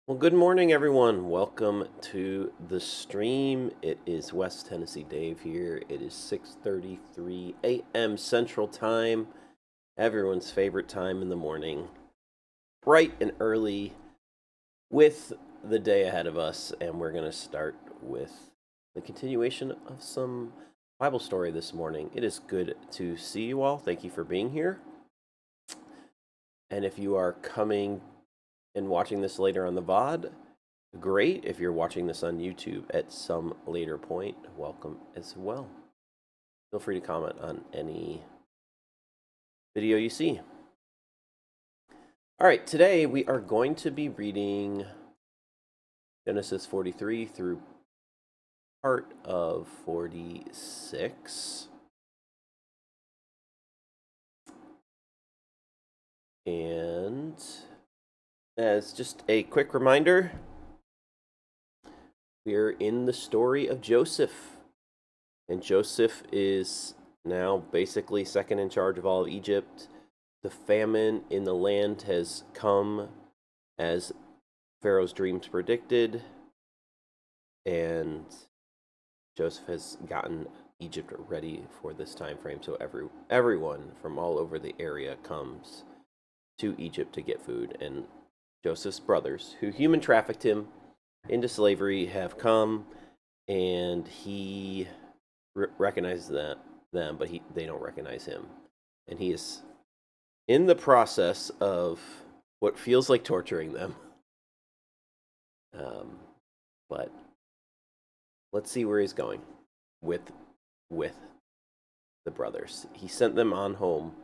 Well, good morning, everyone. Welcome to the stream. It is West Tennessee Dave here. It is 6:33 a.m. Central Time, everyone's favorite time in the morning, bright and early with the day ahead of us, and we're going to start with the continuation of some Bible story this morning. It is good to see you all. Thank you for being here. And if you are coming and watching this later on the VOD, great. If you're watching this on YouTube at some later point, welcome as well. Feel free to comment on any video you see. All right, today we are going to be reading Genesis 43 through part of 46. And as just a quick reminder, we're in the story of Joseph. And Joseph is now basically second in charge of all of Egypt. The famine in the land has come as Pharaoh's dreams predicted. And Joseph has gotten Egypt ready for this time frame. So everyone from all over the area comes to Egypt to get food. And Joseph's brothers, who human trafficked him into slavery, have come, and he recognizes them, but they don't recognize him. And he is in the process of what feels like torturing them. But let's see where he's going with the brothers. He sent them on home,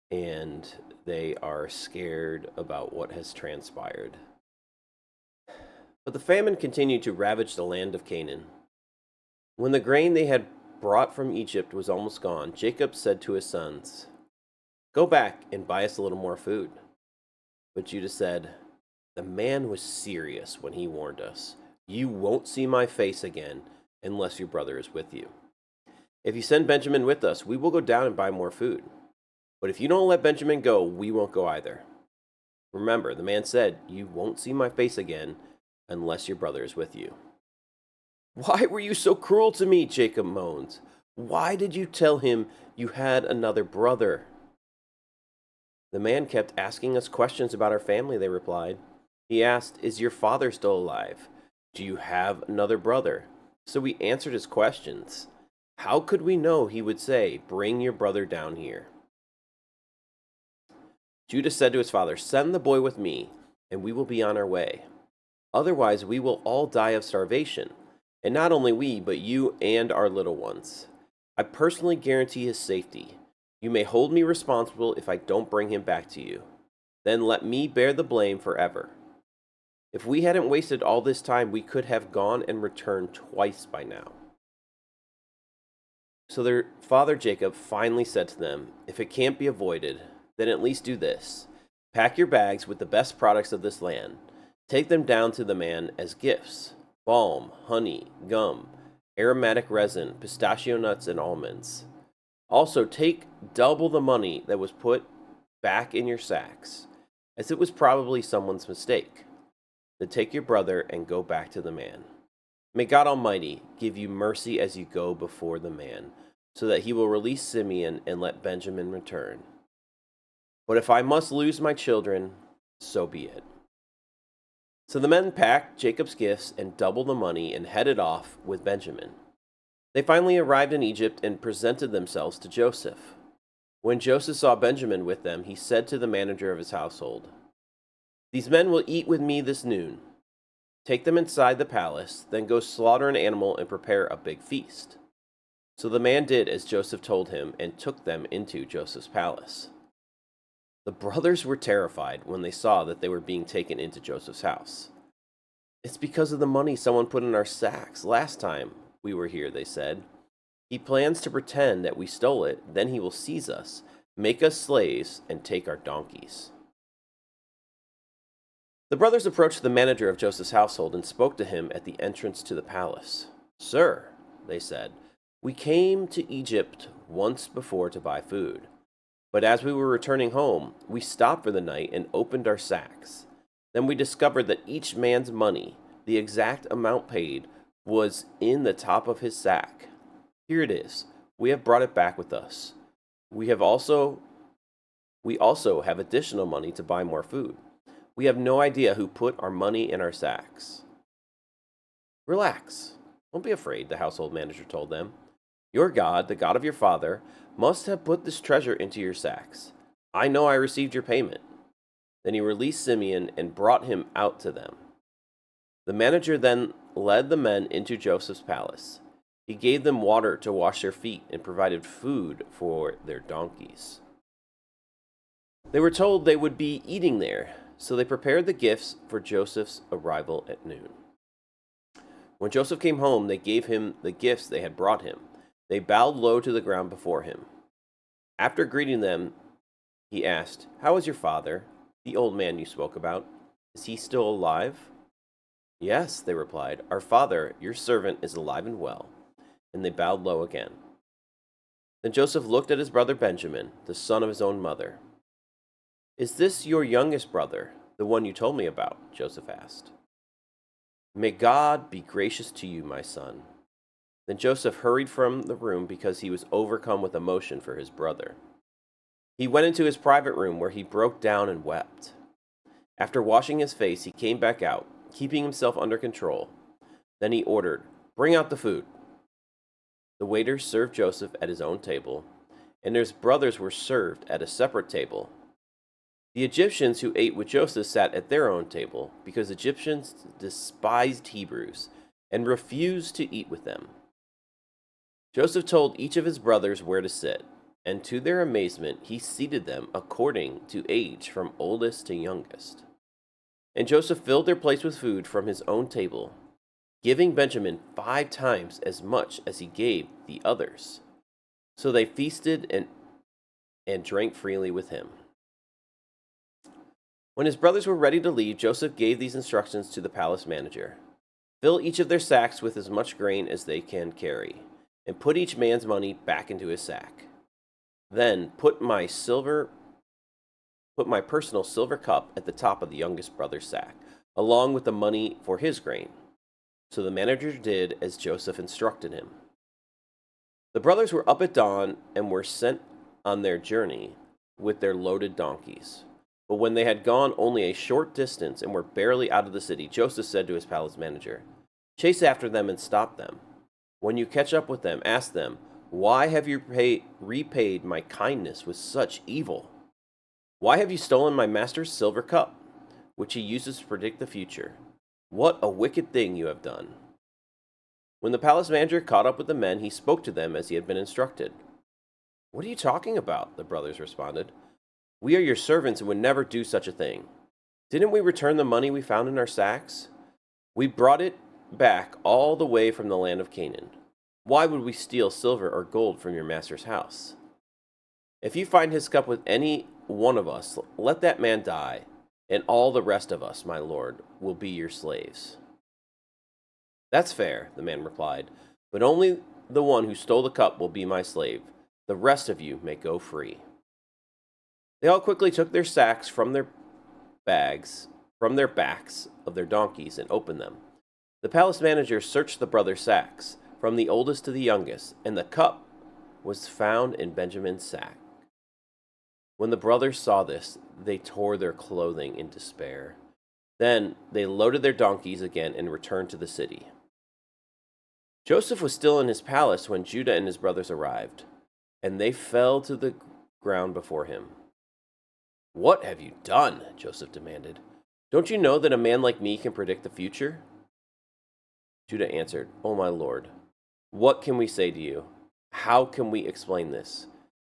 and they are scared about what has transpired. But the famine continued to ravage the land of Canaan. When the grain they had brought from Egypt was almost gone, Jacob said to his sons, "Go back and buy us a little more food." But Judah said, "The man was serious when he warned us. You won't see my face again unless your brother is with you. If you send Benjamin with us, we will go down and buy more food. But if you don't let Benjamin go, we won't go either. Remember, the man said, 'You won't see my face again unless your brother is with you.'" "Why were you so cruel to me?" Jacob moaned. "Why did you tell him you had another brother?" "The man kept asking us questions about our family," they replied. "He asked, 'Is your father still alive? Do you have another brother?' So we answered his questions. How could we know he would say, 'Bring your brother down here'?" Judah said to his father, "Send the boy with me, and we will be on our way. Otherwise, we will all die of starvation, and not only we, but you and our little ones. I personally guarantee his safety. You may hold me responsible if I don't bring him back to you. Then let me bear the blame forever. If we hadn't wasted all this time, we could have gone and returned twice by now." So their father Jacob finally said to them, "If it can't be avoided, then at least do this. Pack your bags with the best products of this land. Take them down to the man as gifts: balm, honey, gum, aromatic resin, pistachio nuts, and almonds. Also, take double the money that was put back in your sacks, as it was probably someone's mistake. Then take your brother and go back to the man. May God Almighty give you mercy as you go before the man, so that he will release Simeon and let Benjamin return. But if I must lose my children, so be it." So the men packed Jacob's gifts and doubled the money and headed off with Benjamin. They finally arrived in Egypt and presented themselves to Joseph. When Joseph saw Benjamin with them, he said to the manager of his household, "These men will eat with me this noon. Take them inside the palace, then go slaughter an animal and prepare a big feast." So the man did as Joseph told him and took them into Joseph's palace. The brothers were terrified when they saw that they were being taken into Joseph's house. "It's because of the money someone put in our sacks last time we were here," they said. "He plans to pretend that we stole it, then he will seize us, make us slaves, and take our donkeys." The brothers approached the manager of Joseph's household and spoke to him at the entrance to the palace. "Sir," they said, "we came to Egypt once before to buy food. But as we were returning home, we stopped for the night and opened our sacks. Then we discovered that each man's money, the exact amount paid, was in the top of his sack. Here it is. We have brought it back with us. We also have additional money to buy more food. We have no idea who put our money in our sacks." "Relax. Don't be afraid," the household manager told them. "Your God, the God of your father, must have put this treasure into your sacks. I know I received your payment." Then he released Simeon and brought him out to them. The manager then led the men into Joseph's palace. He gave them water to wash their feet and provided food for their donkeys. They were told they would be eating there, so they prepared the gifts for Joseph's arrival at noon. When Joseph came home, they gave him the gifts they had brought him. They bowed low to the ground before him. After greeting them, he asked, "How is your father, the old man you spoke about? Is he still alive?" "Yes," they replied, "our father, your servant, is alive and well." And they bowed low again. Then Joseph looked at his brother Benjamin, the son of his own mother. "Is this your youngest brother, the one you told me about?" Joseph asked. "May God be gracious to you, my son." Then Joseph hurried from the room because he was overcome with emotion for his brother. He went into his private room where he broke down and wept. After washing his face, he came back out, keeping himself under control. Then he ordered, "Bring out the food." The waiters served Joseph at his own table, and his brothers were served at a separate table. The Egyptians who ate with Joseph sat at their own table, because Egyptians despised Hebrews and refused to eat with them. Joseph told each of his brothers where to sit, and to their amazement he seated them according to age from oldest to youngest. And Joseph filled their plates with food from his own table, giving Benjamin 5 times as much as he gave the others. So they feasted and drank freely with him. When his brothers were ready to leave, Joseph gave these instructions to the palace manager. "Fill each of their sacks with as much grain as they can carry, and put each man's money back into his sack. Then put my personal silver cup at the top of the youngest brother's sack, along with the money for his grain." So the manager did as Joseph instructed him. The brothers were up at dawn and were sent on their journey with their loaded donkeys. But when they had gone only a short distance and were barely out of the city, Joseph said to his palace manager, "Chase after them and stop them. When you catch up with them, ask them, 'Why have you repaid my kindness with such evil? Why have you stolen my master's silver cup, which he uses to predict the future? What a wicked thing you have done.'" When the palace manager caught up with the men, he spoke to them as he had been instructed. "What are you talking about?" the brothers responded. "We are your servants and would never do such a thing. Didn't we return the money we found in our sacks? We brought it back all the way from the land of Canaan. Why would we steal silver or gold from your master's house? If you find his cup with any one of us, let that man die, and all the rest of us, my lord, will be your slaves." "That's fair," the man replied, "but only the one who stole the cup will be my slave. The rest of you may go free." They all quickly took their sacks from their backs of their donkeys and opened them. The palace manager searched the brothers' sacks, from the oldest to the youngest, and the cup was found in Benjamin's sack. When the brothers saw this, they tore their clothing in despair. Then they loaded their donkeys again and returned to the city. Joseph was still in his palace when Judah and his brothers arrived, and they fell to the ground before him. "What have you done?" Joseph demanded. "Don't you know that a man like me can predict the future?" Judah answered, "Oh, my lord, what can we say to you? How can we explain this?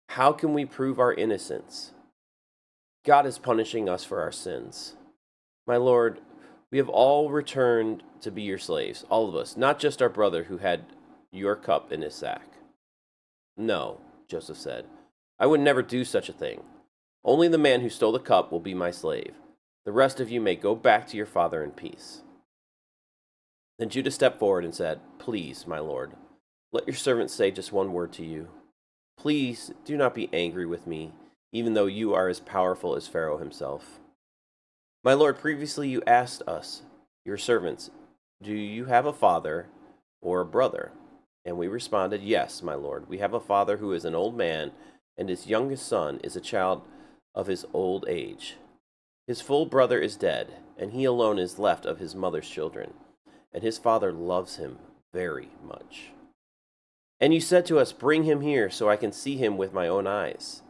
How can we prove our innocence? God is punishing us for our sins. My lord, we have all returned to be your slaves, all of us, not just our brother who had your cup in his sack." "No," Joseph said, "I would never do such a thing. Only the man who stole the cup will be my slave. The rest of you may go back to your father in peace." Then Judah stepped forward and said, "Please, my lord, let your servant say just one word to you. Please do not be angry with me, even though you are as powerful as Pharaoh himself. My lord, previously you asked us, your servants, do you have a father or a brother? And we responded, yes, my lord. We have a father who is an old man, and his youngest son is a child of his old age. His full brother is dead, and he alone is left of his mother's children, and his father loves him very much. And you said to us, bring him here so I can see him with my own eyes.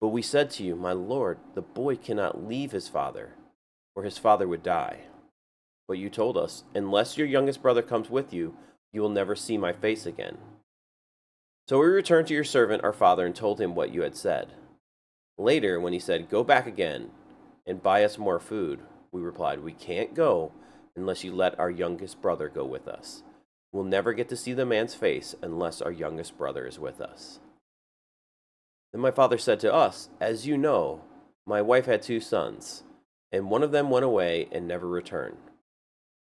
But we said to you, my lord, the boy cannot leave his father, or his father would die. But you told us, unless your youngest brother comes with you, you will never see my face again. So we returned to your servant, our father, and told him what you had said. Later, when he said, go back again and buy us more food, we replied, we can't go unless you let our youngest brother go with us. We'll never get to see the man's face unless our youngest brother is with us. Then my father said to us, as you know, my wife had 2 sons, and one of them went away and never returned.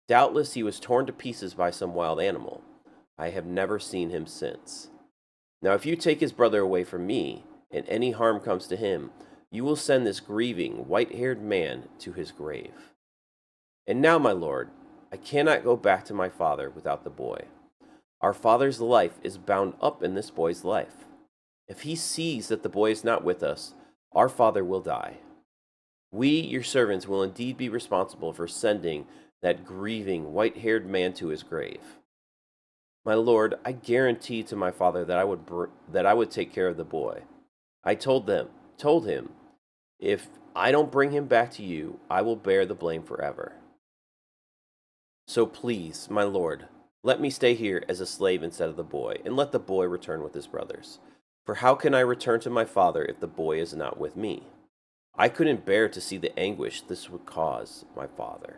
Doubtless he was torn to pieces by some wild animal. I have never seen him since. Now if you take his brother away from me, and any harm comes to him, you will send this grieving, white-haired man to his grave. And now, my lord, I cannot go back to my father without the boy. Our father's life is bound up in this boy's life. If he sees that the boy is not with us, our father will die. We, your servants, will indeed be responsible for sending that grieving, white-haired man to his grave. My lord, I guarantee to my father that I would take care of the boy. I told him, if I don't bring him back to you, I will bear the blame forever. So please, my lord, let me stay here as a slave instead of the boy, and let the boy return with his brothers. For how can I return to my father if the boy is not with me? I couldn't bear to see the anguish this would cause my father.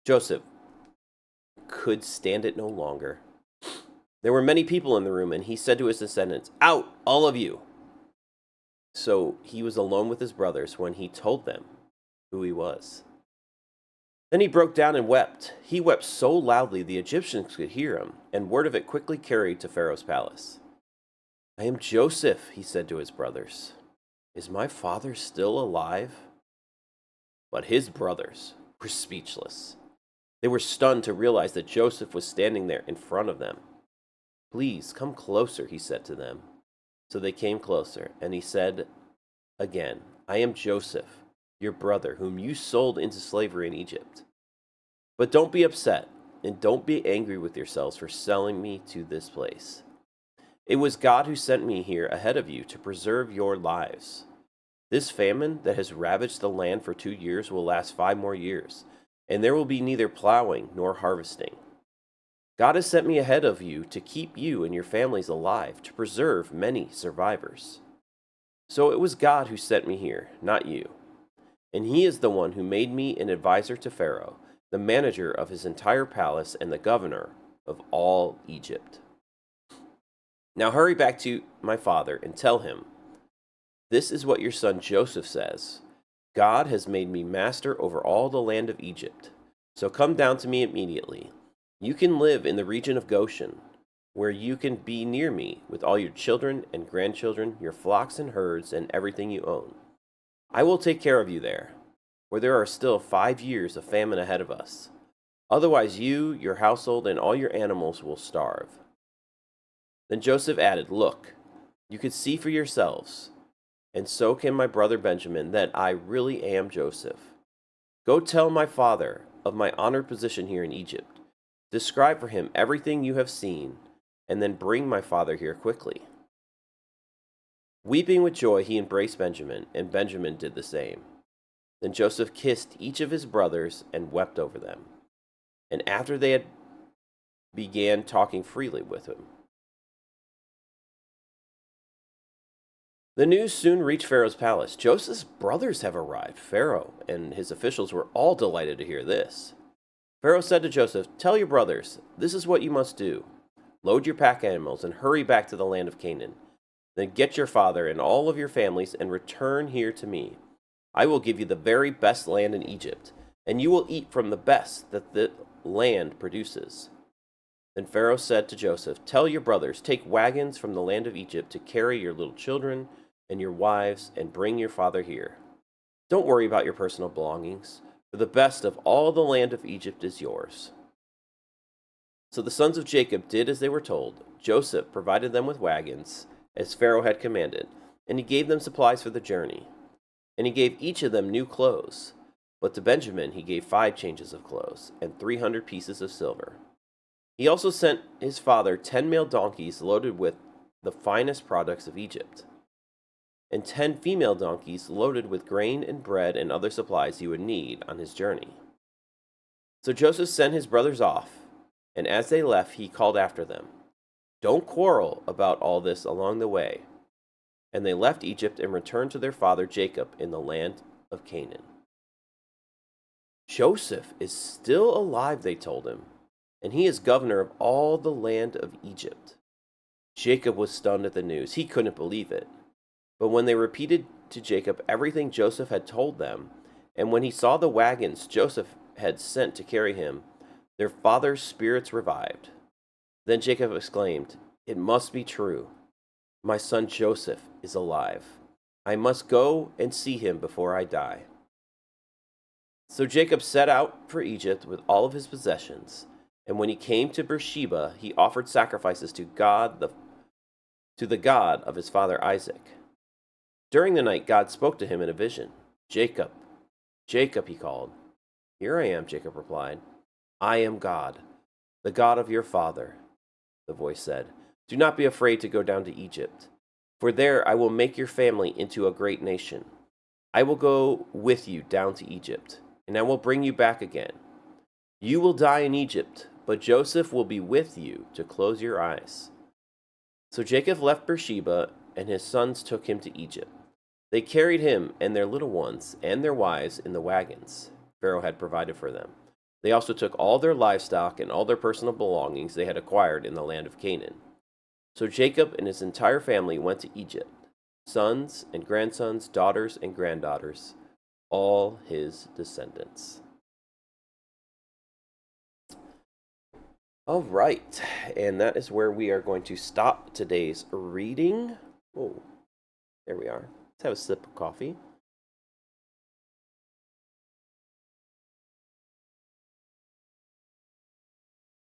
Joseph could stand it no longer. There were many people in the room, and he said to his descendants, out, all of you! So he was alone with his brothers when he told them who he was. Then he broke down and wept. He wept so loudly the Egyptians could hear him, and word of it quickly carried to Pharaoh's palace. I am Joseph, he said to his brothers. Is my father still alive? But his brothers were speechless. They were stunned to realize that Joseph was standing there in front of them. Please come closer, he said to them. So they came closer, and he said again, I am Joseph, your brother, whom you sold into slavery in Egypt. But don't be upset, and don't be angry with yourselves for selling me to this place. It was God who sent me here ahead of you to preserve your lives. This famine that has ravaged the land for 2 years will last 5 more years, and there will be neither plowing nor harvesting. God has sent me ahead of you to keep you and your families alive, to preserve many survivors. So it was God who sent me here, not you. And he is the one who made me an advisor to Pharaoh, the manager of his entire palace and the governor of all Egypt. Now hurry back to my father and tell him, this is what your son Joseph says. God has made me master over all the land of Egypt. So come down to me immediately. You can live in the region of Goshen, where you can be near me with all your children and grandchildren, your flocks and herds, and everything you own. I will take care of you there, where there are still 5 years of famine ahead of us. Otherwise you, your household, and all your animals will starve. Then Joseph added, look, you can see for yourselves, and so can my brother Benjamin, that I really am Joseph. Go tell my father of my honored position here in Egypt. Describe for him everything you have seen, and then bring my father here quickly. Weeping with joy, he embraced Benjamin, and Benjamin did the same. Then Joseph kissed each of his brothers and wept over them. And after they had began talking freely with him. The news soon reached Pharaoh's palace. Joseph's brothers have arrived. Pharaoh and his officials were all delighted to hear this. Pharaoh said to Joseph, tell your brothers, this is what you must do. Load your pack animals and hurry back to the land of Canaan. Then get your father and all of your families and return here to me. I will give you the very best land in Egypt, and you will eat from the best that the land produces. Then Pharaoh said to Joseph, tell your brothers, take wagons from the land of Egypt to carry your little children and your wives and bring your father here. Don't worry about your personal belongings, for the best of all the land of Egypt is yours." So the sons of Jacob did as they were told. Joseph provided them with wagons, as Pharaoh had commanded, and he gave them supplies for the journey. And he gave each of them new clothes. But to Benjamin he gave 5 changes of clothes, and 300 pieces of silver. He also sent his father 10 male donkeys loaded with the finest products of Egypt, and 10 female donkeys loaded with grain and bread and other supplies he would need on his journey. So Joseph sent his brothers off, and as they left, he called after them, "Don't quarrel about all this along the way." And they left Egypt and returned to their father Jacob in the land of Canaan. "Joseph is still alive," they told him, "and he is governor of all the land of Egypt." Jacob was stunned at the news. He couldn't believe it. But when they repeated to Jacob everything Joseph had told them, and when he saw the wagons Joseph had sent to carry him, their father's spirits revived. Then Jacob exclaimed, "It must be true. My son Joseph is alive. I must go and see him before I die." So Jacob set out for Egypt with all of his possessions, and when he came to Beersheba, he offered sacrifices to the God of his father Isaac. During the night, God spoke to him in a vision. "Jacob, Jacob," he called. "Here I am," Jacob replied. "I am God, the God of your father," the voice said. "Do not be afraid to go down to Egypt, for there I will make your family into a great nation. I will go with you down to Egypt, and I will bring you back again. You will die in Egypt, but Joseph will be with you to close your eyes." So Jacob left Beersheba, and his sons took him to Egypt. They carried him and their little ones and their wives in the wagons Pharaoh had provided for them. They also took all their livestock and all their personal belongings they had acquired in the land of Canaan. So Jacob and his entire family went to Egypt, sons and grandsons, daughters and granddaughters, all his descendants. All right, and that is where we are going to stop today's reading. Oh, there we are. Let's have a sip of coffee.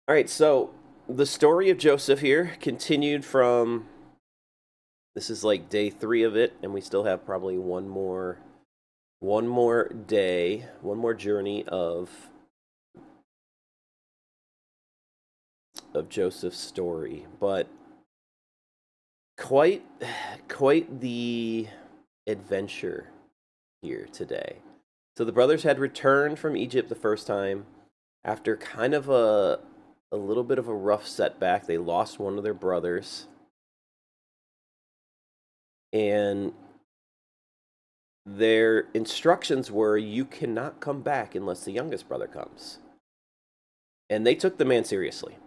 All right, so the story of Joseph here continued from, this is like day 3 of it, and we still have probably one more day, one more journey of Joseph's story, but quite the adventure here today. So the brothers had returned from Egypt the first time after kind of a little bit of a rough setback. They lost one of their brothers, and their instructions were, "You cannot come back unless the youngest brother comes." And they took the man seriously,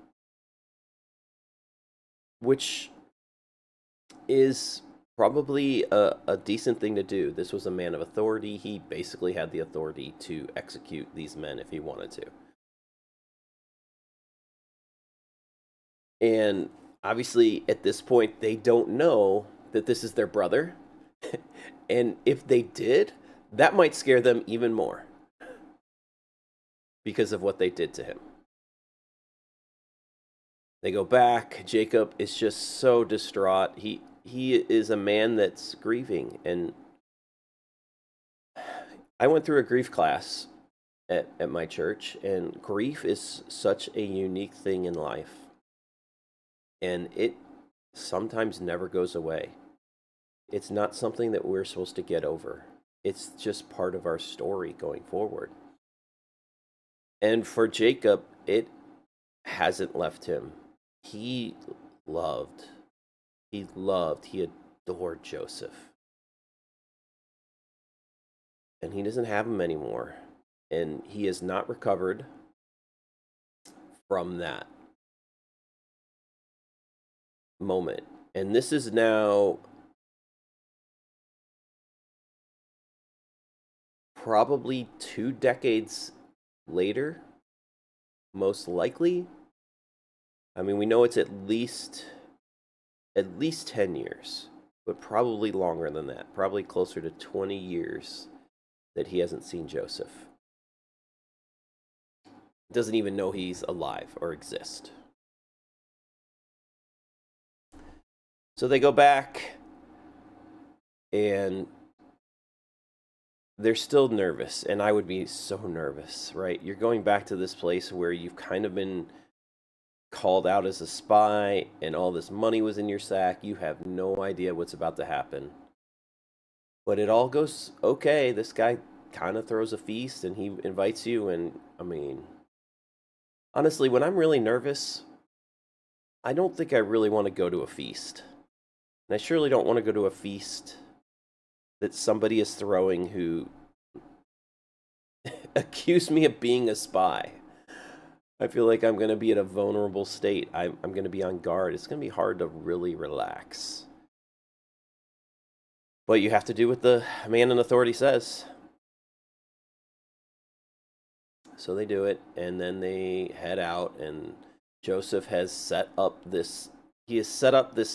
which is probably a decent thing to do. This was a man of authority. He basically had the authority to execute these men if he wanted to. And obviously, at this point, they don't know that this is their brother. And if they did, that might scare them even more because of what they did to him. They go back. Jacob is just so distraught. He is a man that's grieving. And I went through a grief class at my church, and grief is such a unique thing in life. And it sometimes never goes away. It's not something that we're supposed to get over. It's just part of our story going forward. And for Jacob, it hasn't left him. He adored Joseph. And he doesn't have him anymore. And he has not recovered from that moment. And this is now probably 2 decades later, most likely. I mean, we know it's at least 10 years, but probably longer than that, probably closer to 20 years that he hasn't seen Joseph. Doesn't even know he's alive or exist. So they go back, and they're still nervous, and I would be so nervous, right? You're going back to this place where you've kind of been called out as a spy, and all this money was in your sack. You have no idea what's about to happen. But it all goes okay. This guy kind of throws a feast, and he invites you, and I mean, honestly, when I'm really nervous, I don't think I really want to go to a feast. And I surely don't want to go to a feast that somebody is throwing who accused me of being a spy. I feel like I'm going to be in a vulnerable state. I'm going to be on guard. It's going to be hard to really relax. But you have to do what the man in authority says. So they do it, and then they head out, and Joseph has set up this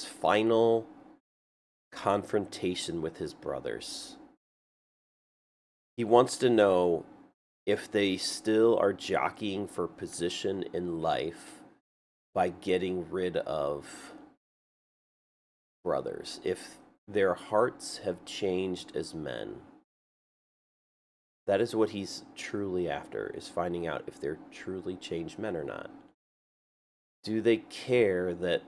final confrontation with his brothers. He wants to know if they still are jockeying for position in life by getting rid of brothers, if their hearts have changed as men. That is what he's truly after, is finding out if they're truly changed men or not. Do they care that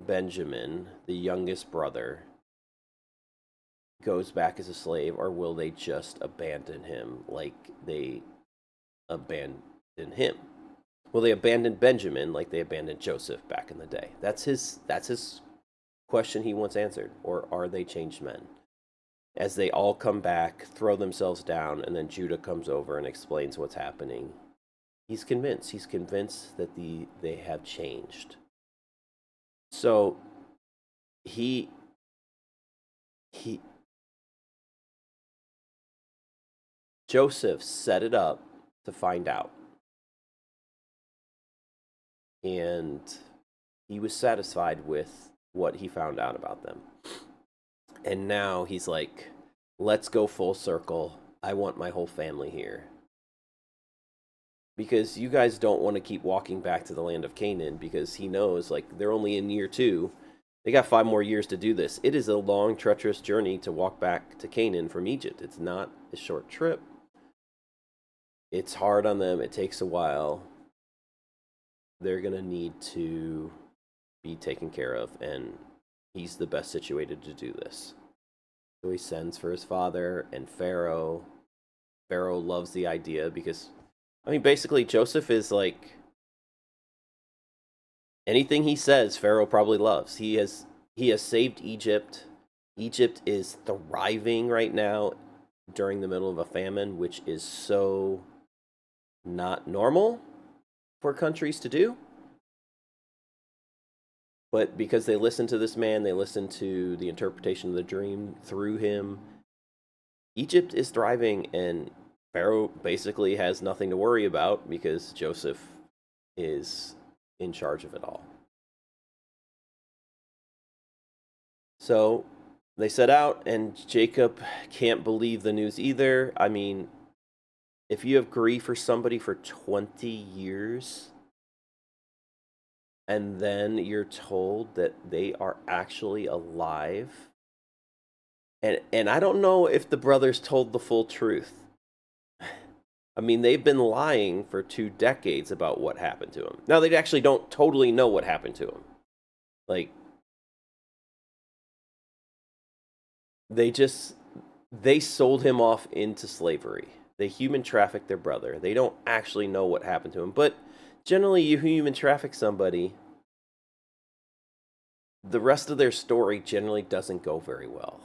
Benjamin, the youngest brother, goes back as a slave, or will they just abandon him like they abandoned him? Will they abandon Benjamin like they abandoned Joseph back in the day? That's his question he wants answered. Or are they changed men? As they all come back, throw themselves down, and then Judah comes over and explains what's happening. He's convinced. He's convinced that they have changed. So Joseph set it up to find out. And he was satisfied with what he found out about them. And now he's like, let's go full circle. I want my whole family here. Because you guys don't want to keep walking back to the land of Canaan, because he knows, like, they're only in year 2. They got 5 more years to do this. It is a long, treacherous journey to walk back to Canaan from Egypt. It's not a short trip. It's hard on them. It takes a while. They're going to need to be taken care of, and he's the best situated to do this. So he sends for his father and Pharaoh. Pharaoh loves the idea because, I mean, basically Joseph is like, anything he says, Pharaoh probably loves. He has saved Egypt. Egypt is thriving right now during the middle of a famine, which is so not normal for countries to do. But because they listen to this man, they listen to the interpretation of the dream through him, Egypt is thriving, and Pharaoh basically has nothing to worry about because Joseph is in charge of it all. So they set out, and Jacob can't believe the news either. I mean, if you have grief for somebody for 20 years, and then you're told that they are actually alive, and I don't know if the brothers told the full truth. I mean, they've been lying for 2 decades about what happened to him. Now, they actually don't totally know what happened to him. Like, they sold him off into slavery. They human trafficked their brother. They don't actually know what happened to him. But generally, you human traffic somebody, the rest of their story generally doesn't go very well.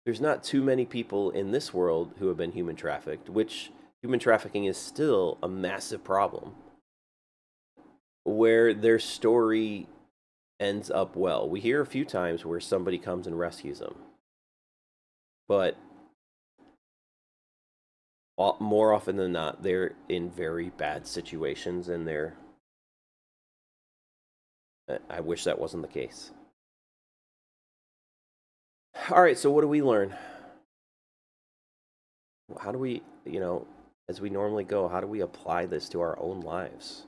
There's not too many people in this world who have been human trafficked, which human trafficking is still a massive problem, where their story ends up well. We hear a few times where somebody comes and rescues them, but more often than not, they're in very bad situations, and I wish that wasn't the case. All right, so what do we learn? how do we, as we normally go, how do we apply this to our own lives?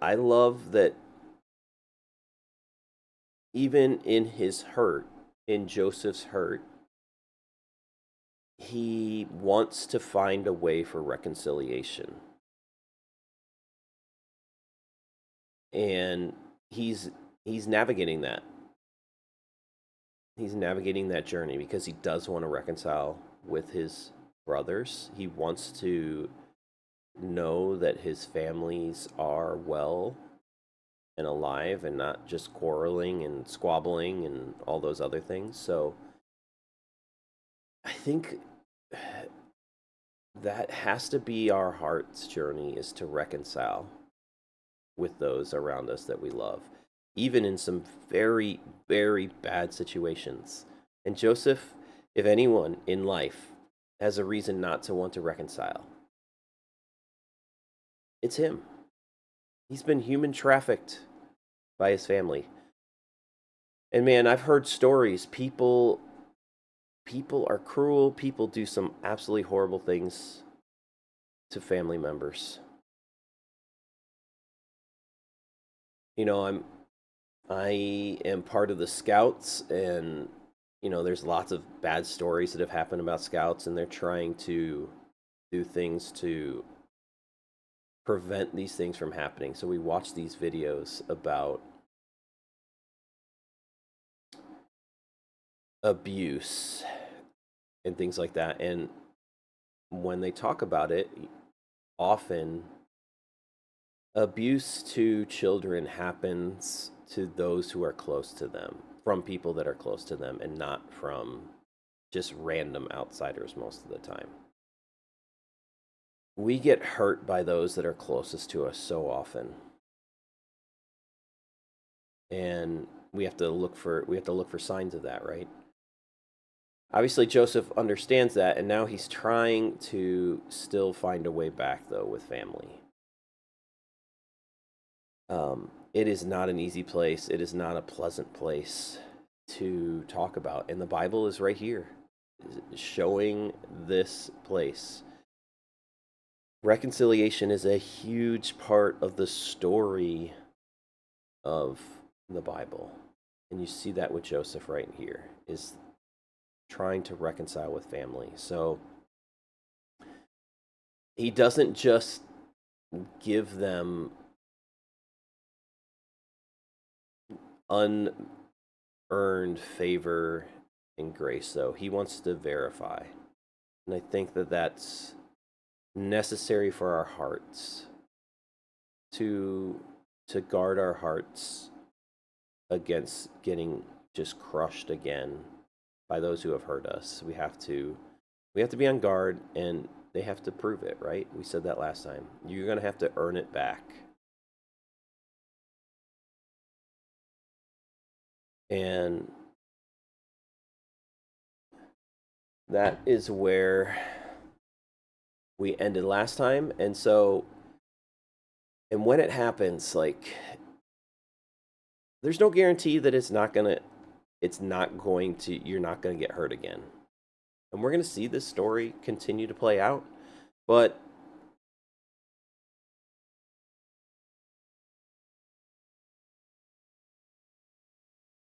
I love that even in his hurt, in Joseph's hurt, he wants to find a way for reconciliation. And he's he's navigating that. He's navigating that journey because he does want to reconcile with his brothers. He wants to know that his families are well and alive and not just quarreling and squabbling and all those other things. So I think that has to be our heart's journey, is to reconcile with those around us that we love, even in some very, very bad situations. And Joseph, if anyone in life has a reason not to want to reconcile, it's him. He's been human trafficked by his family. And man, I've heard stories. People are cruel. People do some absolutely horrible things to family members. I am part of the Scouts, and there's lots of bad stories that have happened about Scouts, and they're trying to do things to prevent these things from happening. So we watch these videos about abuse and things like that, and when they talk about it, often abuse to children happens to those who are close to them, from people that are close to them, and not from just random outsiders most of the time. We get hurt by those that are closest to us so often. And we have to look for signs of that, right? Obviously Joseph understands that, and now he's trying to still find a way back though with family. It is not an easy place. It is not a pleasant place to talk about. And the Bible is right here, showing this place. Reconciliation is a huge part of the story of the Bible. And you see that with Joseph right here, is trying to reconcile with family. So he doesn't just give them unearned favor and grace, though. He wants to verify. And I think that that's necessary for our hearts, to guard our hearts against getting just crushed again by those who have hurt us. We have to be on guard, and they have to prove it, right? We said that last time. You're going to have to earn it back. And that is where we ended last time. And when it happens, like, there's no guarantee that you're not going to get hurt again. And we're going to see this story continue to play out. But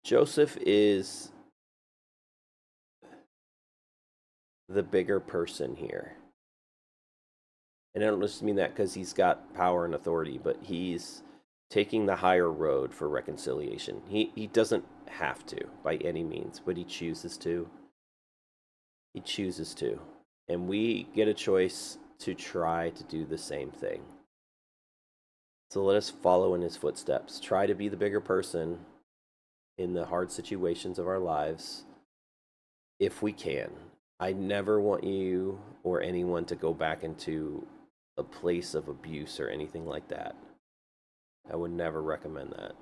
Joseph is the bigger person here. And I don't just mean that because he's got power and authority, but he's taking the higher road for reconciliation. He doesn't have to by any means, but he chooses to. He chooses to. And we get a choice to try to do the same thing. So let us follow in his footsteps. Try to be the bigger person in the hard situations of our lives if we can. I never want you or anyone to go back into a place of abuse or anything like that. I would never recommend that.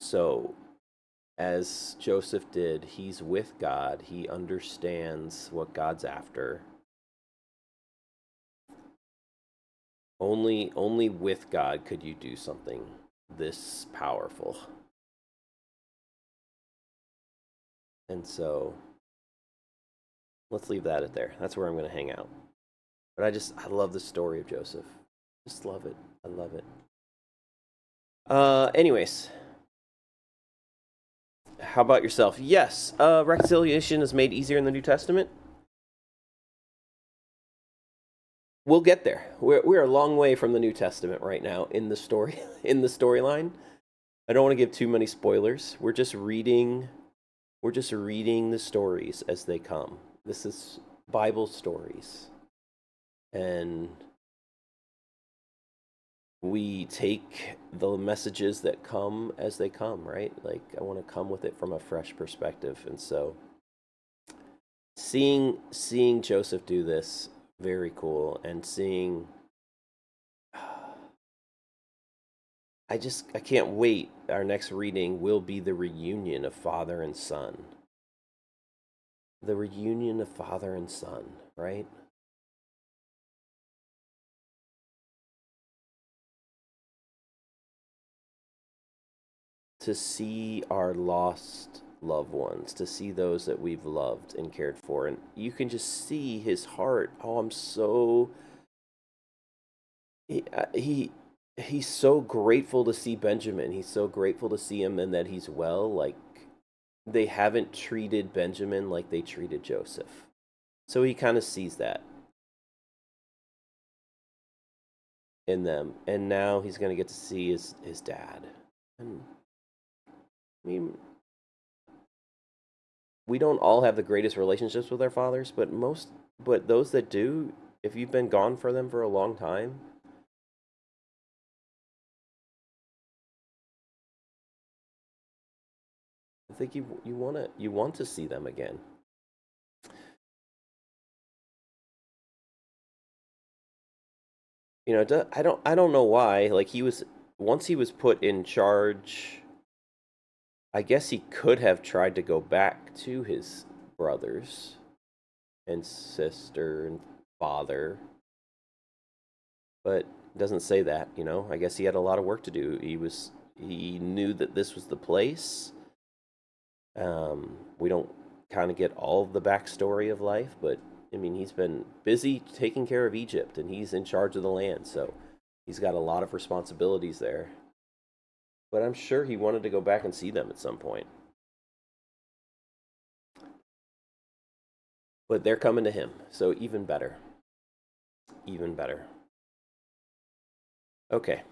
So, as Joseph did, he's with God. He understands what God's after. Only with God could you do something this powerful. And so let's leave that at there. That's where I'm going to hang out. But I love the story of Joseph. Just love it. I love it. Anyways, how about yourself? Yes, reconciliation is made easier in the New Testament. We'll get there. We're a long way from the New Testament right now in the storyline. I don't want to give too many spoilers. We're just reading the stories as they come. This is Bible stories. And we take the messages that come as they come, right? Like, I want to come with it from a fresh perspective. And so seeing Joseph do this, very cool. And seeing, I can't wait. Our next reading will be the reunion of father and son. The reunion of father and son, right? To see our lost loved ones, to see those that we've loved and cared for. And you can just see his heart. Oh, I'm so... He's so grateful to see Benjamin. He's so grateful to see him and that he's well. Like, they haven't treated Benjamin like they treated Joseph. So he kind of sees that in them. And now he's going to get to see his dad. And I mean, we don't all have the greatest relationships with our fathers, but those that do, if you've been gone for them for a long time, I think you want to see them again. You know, I don't know why. Like, once he was put in charge, I guess he could have tried to go back to his brothers and sister and father, but it doesn't say that, you know. I guess he had a lot of work to do. He knew that this was the place. We don't kind of get all of the backstory of life, but I mean, he's been busy taking care of Egypt, and he's in charge of the land, so he's got a lot of responsibilities there. But I'm sure he wanted to go back and see them at some point. But they're coming to him, so even better. Even better. Okay.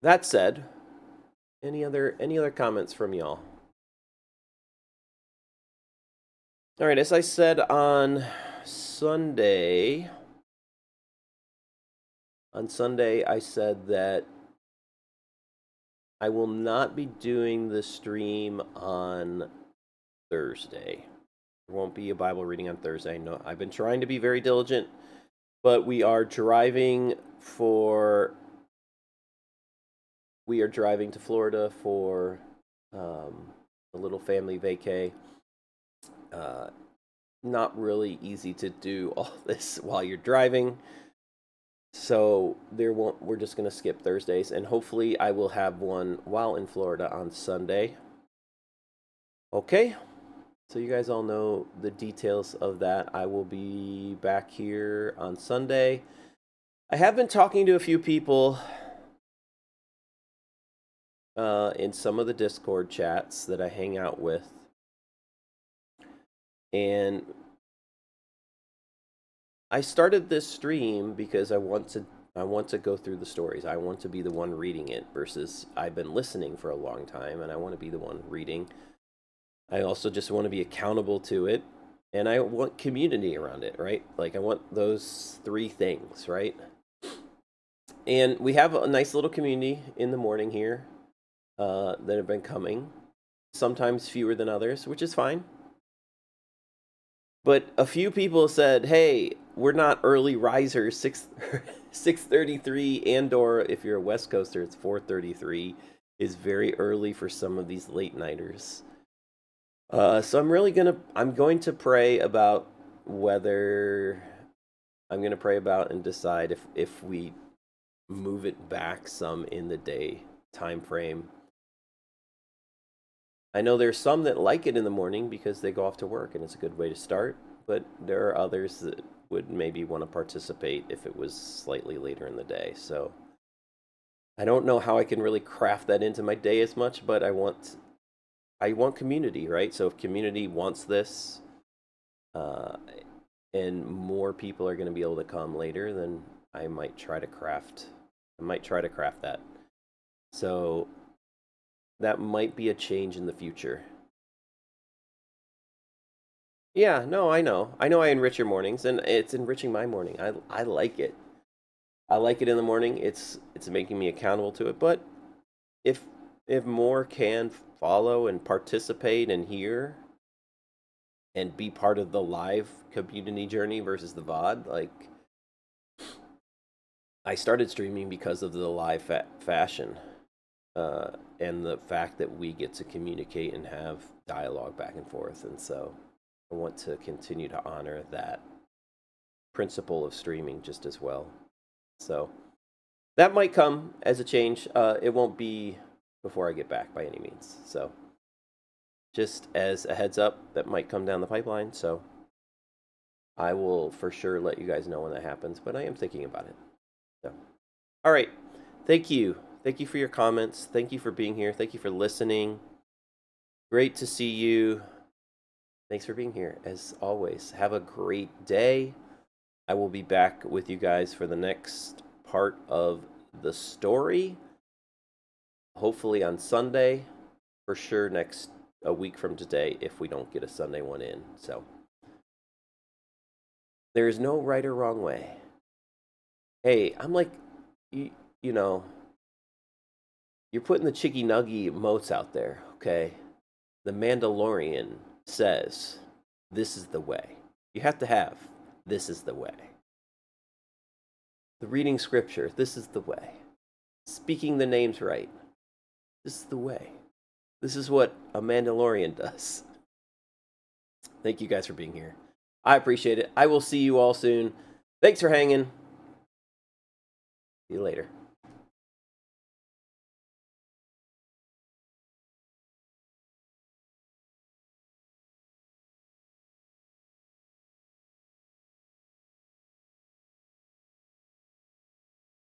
That said, any other comments from y'all? All right, as I said on Sunday, I said that I will not be doing the stream on Thursday. There won't be a Bible reading on Thursday. No, I've been trying to be very diligent, but we are driving to Florida for a little family vacay. Not really easy to do all this while you're driving. So we're just going to skip Thursdays, and hopefully I will have one while in Florida on Sunday. Okay, so you guys all know the details of that. I will be back here on Sunday. I have been talking to a few people in some of the Discord chats that I hang out with, and I started this stream because I want to go through the stories. I want to be the one reading it versus I've been listening for a long time and I want to be the one reading. I also just want to be accountable to it, and I want community around it, right? Like, I want those three things, right? And we have a nice little community in the morning here that have been coming, sometimes fewer than others, which is fine. But a few people said, hey, we're not early risers, 6:33, and/or if you're a West Coaster, it's 4:33, is very early for some of these late nighters. So I'm going to pray about whether I'm going to pray about and decide if we move it back some in the day time frame. I know there's some that like it in the morning because they go off to work and it's a good way to start, but there are others that would maybe want to participate if it was slightly later in the day. So I don't know how I can really craft that into my day as much, but I want community, right? So if community wants this, and more people are going to be able to come later, then I might try to craft that. So that might be a change in the future. Yeah, no, I know. I know I enrich your mornings and it's enriching my morning. I like it. I like it in the morning. It's making me accountable to it, but if more can follow and participate and hear and be part of the live community journey versus the VOD, like I started streaming because of the live fashion, and the fact that we get to communicate and have dialogue back and forth. And so I want to continue to honor that principle of streaming just as well. So that might come as a change. It won't be before I get back by any means. So just as a heads up, that might come down the pipeline. So I will for sure let you guys know when that happens, but I am thinking about it. So, all right. Thank you. Thank you for your comments. Thank you for being here. Thank you for listening. Great to see you. Thanks for being here. As always, have a great day. I will be back with you guys for the next part of the story. Hopefully on Sunday. For sure a week from today if we don't get a Sunday one in. So there is no right or wrong way. Hey, I'm like, you know, you're putting the chicky nuggy emotes out there, okay? The Mandalorian says, this is the way. You have to have, this is the way. The reading scripture, this is the way. Speaking the names right, this is the way. This is what a Mandalorian does. Thank you guys for being here. I appreciate it. I will see you all soon. Thanks for hanging. See you later.